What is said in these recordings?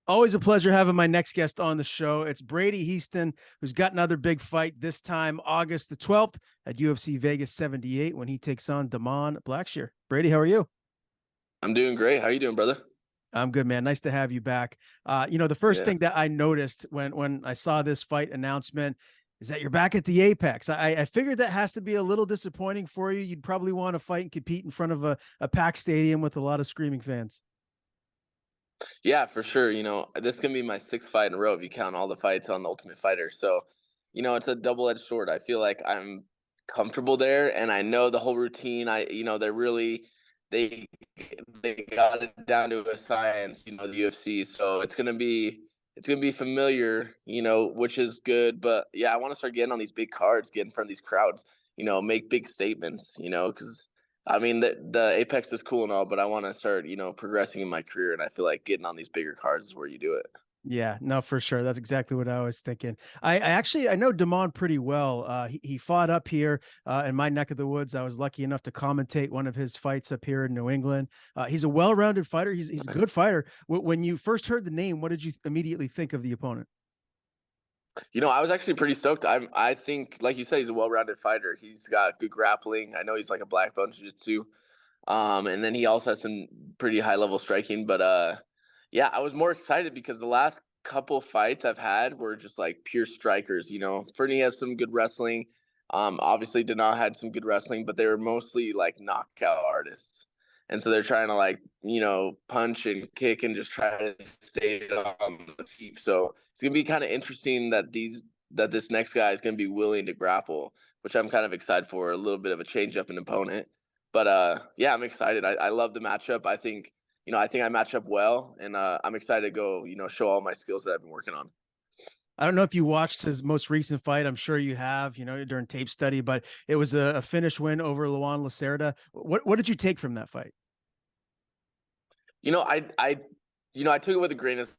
Always a pleasure having my next guest on the show. It's Brady Hiestand, who's got another big fight this time, August the 12th at UFC Vegas 78 when he takes on Da'Mon Blackshear. Brady, how are you? I'm doing great. How you doing, brother? I'm good, man. Nice to have you back. The first Yeah. thing that I noticed when I saw this fight announcement is that you're back at the Apex. I figured that has to be a little disappointing for you. You'd probably want to fight and compete in front of a packed stadium with a lot of screaming fans. Yeah, for sure. This can be my sixth fight in a row if you count all the fights on the Ultimate Fighter. So, it's a double-edged sword. I feel like I'm comfortable there and I know the whole routine. They they got it down to a science, the UFC. So it's gonna be familiar, which is good. But yeah, I want to start getting on these big cards, get in front of these crowds, make big statements, because I mean, the Apex is cool and all, but I want to start, progressing in my career, and I feel like getting on these bigger cards is where you do it. Yeah, no, for sure. That's exactly what I was thinking. I know Damon pretty well. He fought up here in my neck of the woods. I was lucky enough to commentate one of his fights up here in New England. He's a well-rounded fighter. He's a good Nice. fighter. When you first heard the name, what did you immediately think of the opponent? I was actually pretty stoked. I think, like you said, he's a well-rounded fighter. He's got good grappling. I know he's like a black belt in jiu-jitsu. And then he also has some pretty high-level striking. But yeah, I was more excited because the last couple fights I've had were just like pure strikers. Fernie has some good wrestling. Obviously, Dana had some good wrestling, but they were mostly like knockout artists. And so they're trying to like, punch and kick and just try to stay on the feet. So it's gonna be kind of interesting that this next guy is gonna be willing to grapple, which I'm kind of excited for. A little bit of a change up in opponent. But yeah, I'm excited. I love the matchup. I think I match up well, and I'm excited to go, show all my skills that I've been working on. I don't know if you watched his most recent fight. I'm sure you have, during tape study, but it was a finish win over Luan Lacerda. What did you take from that fight? You know, I took it with a grain of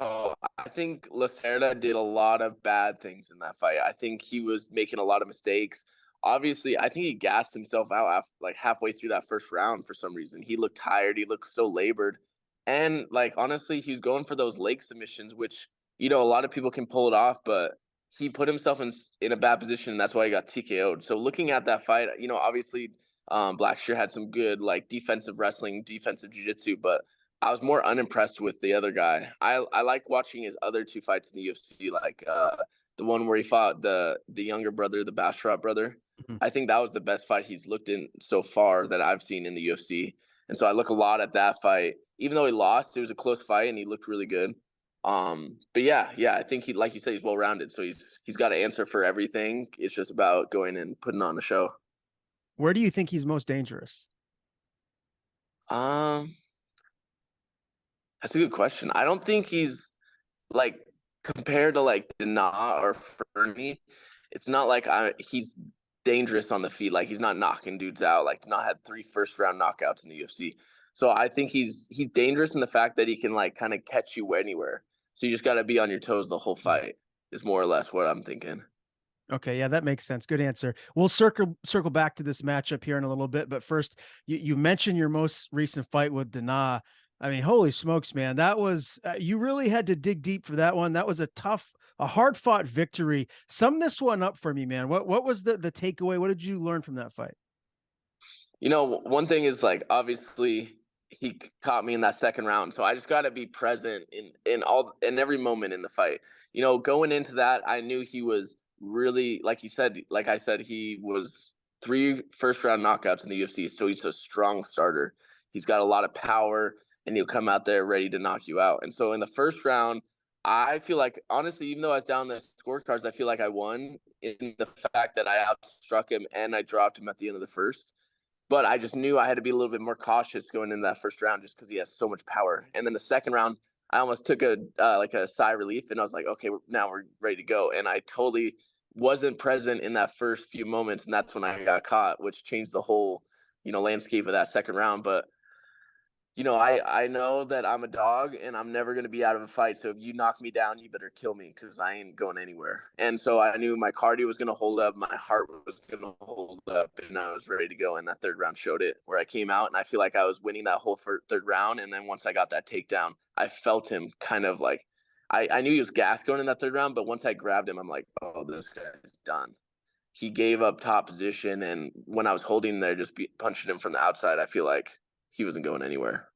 salt. I think Lacerda did a lot of bad things in that fight. I think he was making a lot of mistakes. Obviously, I think he gassed himself out like halfway through that first round for some reason. He looked tired. He looked so labored, and like honestly, he's going for those leg submissions, which a lot of people can pull it off, but he put himself in a bad position, and that's why he got TKO'd. So looking at that fight, obviously Blackshear had some good like defensive wrestling, defensive jiu-jitsu, but I was more unimpressed with the other guy. I like watching his other two fights in the UFC, like the one where he fought the younger brother, the Bastrop brother. Mhm. I think that was the best fight he's looked in so far that I've seen in the UFC. And so I look a lot at that fight. Even though he lost, it was a close fight and he looked really good. But yeah, I think he, like you said, he's well rounded. So he's got an answer for everything. It's just about going and putting on a show. Where do you think he's most dangerous? Um, that's a good question. I don't think he's like compared to like Dana or Fernie. It's not like he's dangerous on the feet. Like he's not knocking dudes out. Like Dana had 3 first round knockouts in the UFC. So I think he's dangerous in the fact that he can like kind of catch you anywhere. So you just got to be on your toes the whole fight. Is more or less what I'm thinking. Okay, yeah, that makes sense. Good answer. We'll circle back to this matchup here in a little bit, but first, you mentioned your most recent fight with Dana. I mean, holy smokes, man, that was you really had to dig deep for that one. That was a hard fought victory. Sum this one up for me, man. What was the takeaway? What did you learn from that fight? One thing is like obviously he caught me in that second round, so I just got to be present in every moment in the fight. Going into that, I knew he was really like I said, he was 3 first round knockouts in the UFC, so he's a strong starter. He's got a lot of power, and he'll come out there ready to knock you out. And so in the first round, I feel like honestly, even though I was down the scorecards, I feel like I won in the fact that I outstruck him and I dropped him at the end of the first. But I just knew I had to be a little bit more cautious going into that first round just because he has so much power. And then the second round, I almost took a like a sigh of relief, and I was like, okay, now we're ready to go. And I totally wasn't present in that first few moments, and that's when I got caught, which changed the whole landscape of that second round. But I know that I'm a dog and I'm never going to be out of a fight. So if you knock me down, you better kill me because I ain't going anywhere. And so I knew my cardio was going to hold up, my heart was going to hold up, and I was ready to go. And that third round showed it, where I came out and I feel like I was winning that whole third round. And then once I got that takedown, I felt him kind of like, I knew he was gassed going in that third round, but once I grabbed him, I'm like, oh, this guy's done. He gave up top position, and when I was holding there, just punching him from the outside, I feel like he wasn't going anywhere.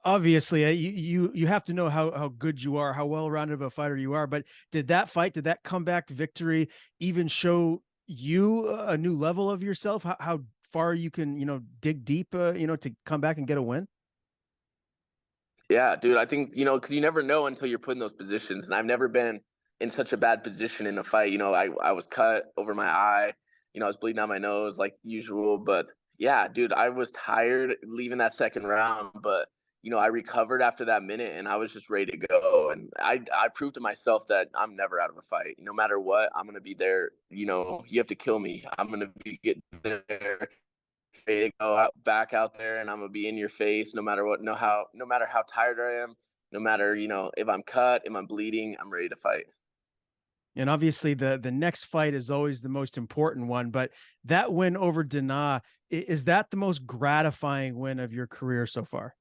Obviously, you have to know how good you are, how well rounded of a fighter you are. But did that comeback victory even show you a new level of yourself? How far you can dig deep, to come back and get a win? Yeah, dude, I think, because you never know until you're put in those positions. And I've never been in such a bad position in a fight. I was cut over my eye, I was bleeding out my nose like usual. But yeah, dude, I was tired leaving that second round. But, I recovered after that minute and I was just ready to go. And I proved to myself that I'm never out of a fight. No matter what, I'm going to be there. You have to kill me. I'm going to be getting there, ready to go back out there, and I'm gonna be in your face no matter what. No matter how tired I am, no matter if I'm cut, if I'm bleeding, I'm ready to fight. And obviously, the next fight is always the most important one. But that win over Dana, is that the most gratifying win of your career so far?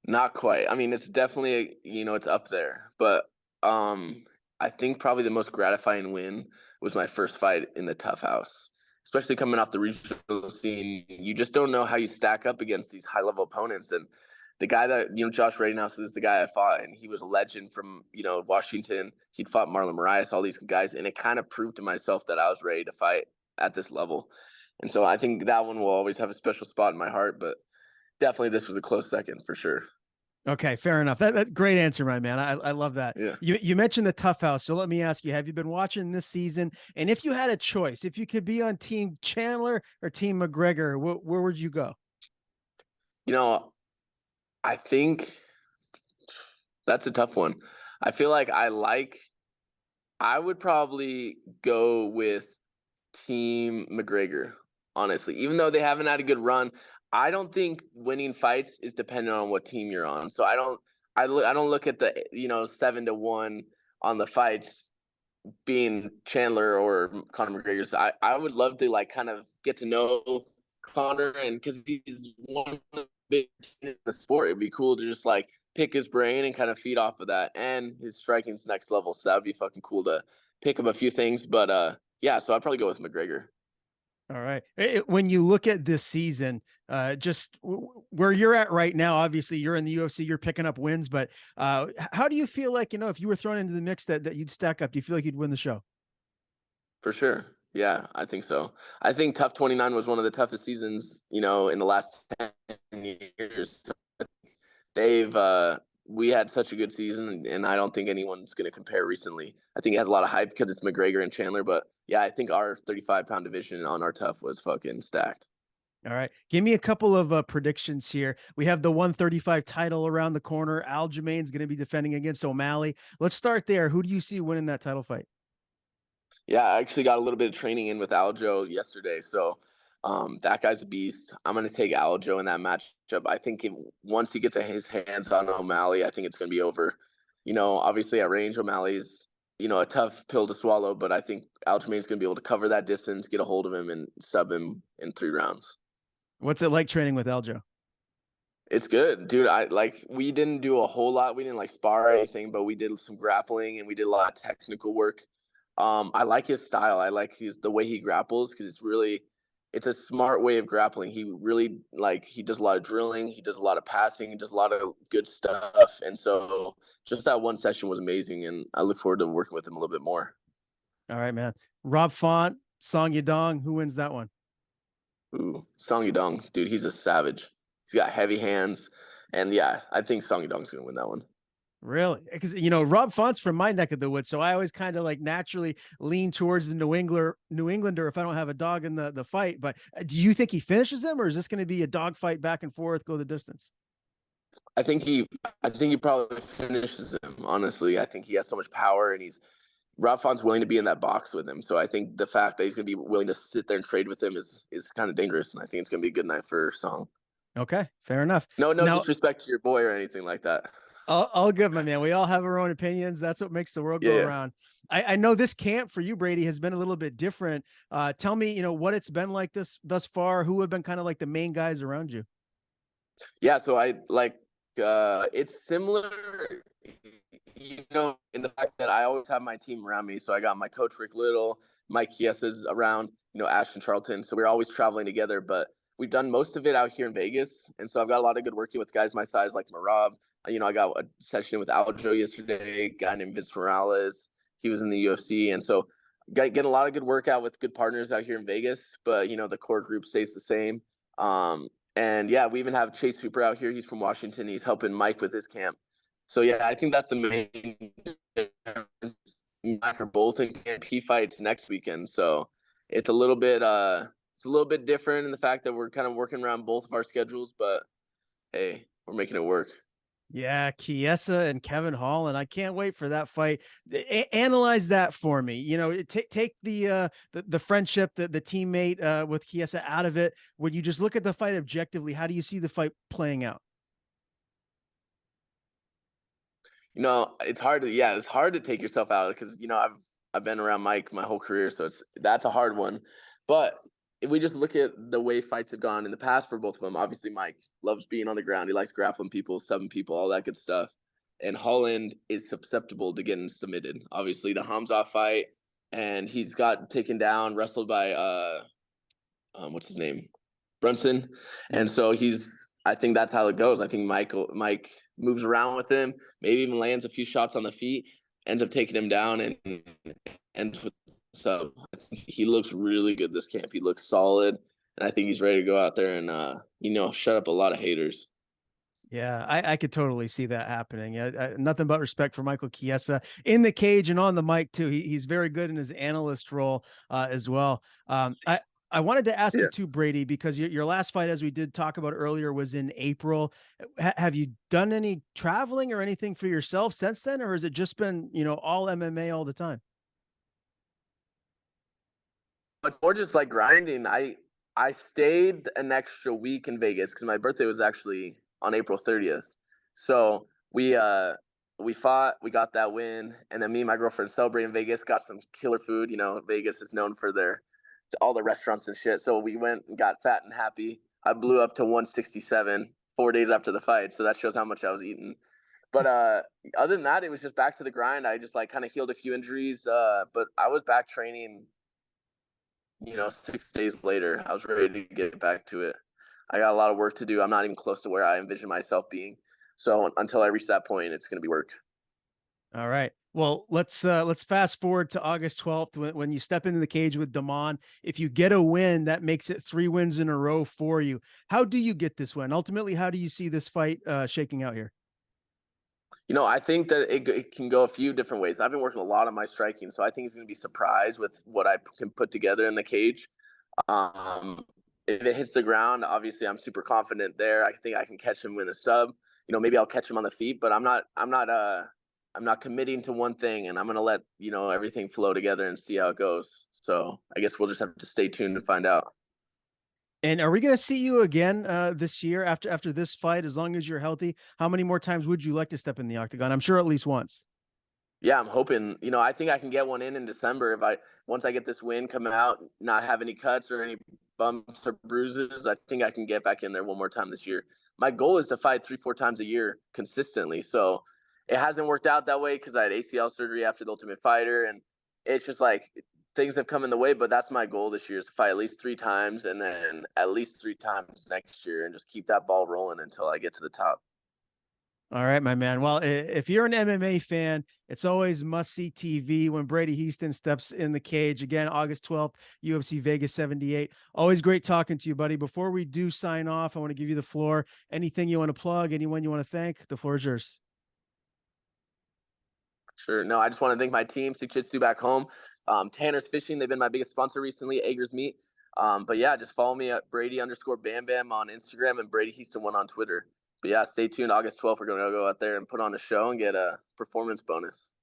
Not quite. I mean, it's definitely it's up there, but I think probably the most gratifying win was my first fight in the Tough House. Especially coming off the regional scene, you just don't know how you stack up against these high level opponents. And the guy that Josh Brady Hiestand is the guy I fought, and he was a legend from Washington. He'd fought Marlon Moraes, all these guys, and it kind of proved to myself that I was ready to fight at this level. And so I think that one will always have a special spot in my heart. But definitely, this was a close second for sure. Okay, fair enough. That's great answer, my man. I love that. Yeah. You mentioned the Tough House, so let me ask you: have you been watching this season? And if you had a choice, if you could be on Team Chandler or Team McGregor, where would you go? You know, I think that's a tough one. I feel like I would probably go with Team McGregor, honestly. Even though they haven't had a good run, I don't think winning fights is dependent on what team you're on. So I don't look at the 7-1 on the fights being Chandler or Conor McGregor. So I would love to like kind of get to know Conor, and because he's one of the big in the sport, it'd be cool to just like pick his brain and kind of feed off of that. And his striking's next level, so that'd be fucking cool to pick up a few things. But yeah, so I'd probably go with McGregor. All right. When you look at this season, just where you're at right now, obviously you're in the UFC, you're picking up wins, but how do you feel like, if you were thrown into the mix that you'd stack up? Do you feel like you'd win the show? For sure. Yeah, I think so. I think Tough 29 was one of the toughest seasons, in the last 10 years. They've we had such a good season, and I don't think anyone's going to compare recently. I think it has a lot of hype because it's McGregor and Chandler, but yeah, I think our 35-pound division on our Tough was fucking stacked. All right. Give me a couple of predictions here. We have the 135 title around the corner. Aljamain's going to be defending against O'Malley. Let's start there. Who do you see winning that title fight? Yeah, I actually got a little bit of training in with Aljo yesterday, so that guy's a beast. I'm going to take Aljo in that matchup. I think once he gets his hands on O'Malley, I think it's going to be over. Obviously at range, O'Malley's a tough pill to swallow, but I think Aljamain's going to be able to cover that distance, get a hold of him, and sub him in 3 rounds. What's it like training with Aljo? It's good, dude. We didn't do a whole lot. We didn't like spar or anything, but we did some grappling and we did a lot of technical work. I like his style. I like the way he grapples because it's a smart way of grappling. He really he does a lot of drilling. He does a lot of passing. He does a lot of good stuff. And so just that one session was amazing, and I look forward to working with him a little bit more. All right, man. Rob Font, Song Yadong. Who wins that one? Ooh, Song Yudong, dude, he's a savage. He's got heavy hands, and yeah, I think Song Yudong's gonna win that one. Really? Because Rob Font's from my neck of the woods, so I always kind of like naturally lean towards the New Englander if I don't have a dog in the fight. But do you think he finishes him, or is this going to be a dog fight back and forth, go the distance? I think he probably finishes him. Honestly, I think he has so much power, and Rob Font's willing to be in that box with him. So I think the fact that he's going to be willing to sit there and trade with him is kind of dangerous, and I think it's going to be a good night for Song. Okay, fair enough. No Now, disrespect to your boy or anything like that. all good, my man. We all have our own opinions. That's what makes the world Yeah, go yeah. around. I know this camp for you, Brady, has been a little bit different. Tell me, what it's been like this thus far. Who have been kind of like the main guys around you? Yeah, so I like it's similar, in the fact that I always have my team around me. So I got my coach Rick Little, Mike Chiesas around, Ashton Charlton. So we're always traveling together, but we've done most of it out here in Vegas. And so I've got a lot of good working with guys my size like Marab. I got a session with Aljo yesterday, a guy named Vince Morales. He was in the UFC. And so get a lot of good workout with good partners out here in Vegas, but the core group stays the same. And yeah, we even have Chase Hooper out here. He's from Washington. He's helping Mike with his camp. So yeah, I think that's the main difference. Mike are both in camp. He fights next weekend, so it's a little bit different in the fact that we're kind of working around both of our schedules. But hey, we're making it work. Yeah, Chiesa and Kevin Hall, and I can't wait for that fight. Analyze that for me. Take the friendship, the teammate with Chiesa out of it. When you just look at the fight objectively, how do you see the fight playing out? It's hard to take yourself out because I've been around Mike my whole career, so that's a hard one. But if we just look at the way fights have gone in the past for both of them, obviously Mike loves being on the ground. He likes grappling people, subbing people, all that good stuff. And Holland is susceptible to getting submitted. Obviously, the Hamza fight, and he's got taken down, wrestled by what's his name, Brunson, Yeah. and so I think that's how it goes. I think Mike moves around with him, maybe even lands a few shots on the feet, ends up taking him down, and ends with sub. I think he looks really good this camp. He looks solid, and I think he's ready to go out there and shut up a lot of haters. Yeah, I could totally see that happening. Nothing but respect for Michael Chiesa in the cage and on the mic too. He's very good in his analyst role as well. I wanted to ask you Yeah. too, Brady, because your last fight, as we did talk about earlier, was in April. Have you done any traveling or anything for yourself since then, or has it just been all MMA all the time? But more just like grinding. I stayed an extra week in Vegas because my birthday was actually on April 30th. So we fought, we got that win, and then me and my girlfriend celebrated in Vegas, got some killer food. Vegas is known for their all the restaurants and shit. So we went and got fat and happy. I blew up to 167 4 days after the fight, so that shows how much I was eating. But other than that, it was just back to the grind. I just like kind of healed a few injuries, but I was back training 6 days later. I was ready to get back to it. I got a lot of work to do. I'm not even close to where I envision myself being. So until I reach that point, it's going to be work. All right. Well, let's fast forward to August 12th when you step into the cage with Da'Mon. If you get a win, that makes it 3 wins in a row for you. How do you get this win? Ultimately, how do you see this fight shaking out here? I think that it can go a few different ways. I've been working a lot on my striking, so I think he's going to be surprised with what I can put together in the cage. Um, if it hits the ground, obviously I'm super confident there. I think I can catch him with a sub. Maybe I'll catch him on the feet, but I'm not committing to one thing, and I'm gonna let everything flow together and see how it goes. So I guess we'll just have to stay tuned and find out. And are we going to see you again this year after this fight? As long as you're healthy, how many more times would you like to step in the octagon? I'm sure at least once. Yeah, I'm hoping. I think I can get one in December if I once I get this win coming out, not have any cuts or any bumps or bruises. I think I can get back in there one more time this year. My goal is to fight 3-4 times a year consistently. So it hasn't worked out that way because I had ACL surgery after the Ultimate Fighter, and it's just like things have come in the way. But that's my goal this year is to fight at least 3 times, and then at least 3 times next year, and just keep that ball rolling until I get to the top. All right, my man. Well, if you're an MMA fan, it's always must see TV when Brady Hiestand steps in the cage again, August 12th, UFC Vegas 78. Always great talking to you, buddy. Before we do sign off, I want to give you the floor. Anything you want to plug, anyone you want to thank, the floor is yours. Sure. No, I just want to thank my team, Six Jitsu back home. Tanner's Fishing, they've been my biggest sponsor recently, Ager's Meat. But yeah, just follow me at Brady_Bam Bam on Instagram and Brady Hiestand1 on Twitter. But yeah, stay tuned. August 12th, we're going to go out there and put on a show and get a performance bonus.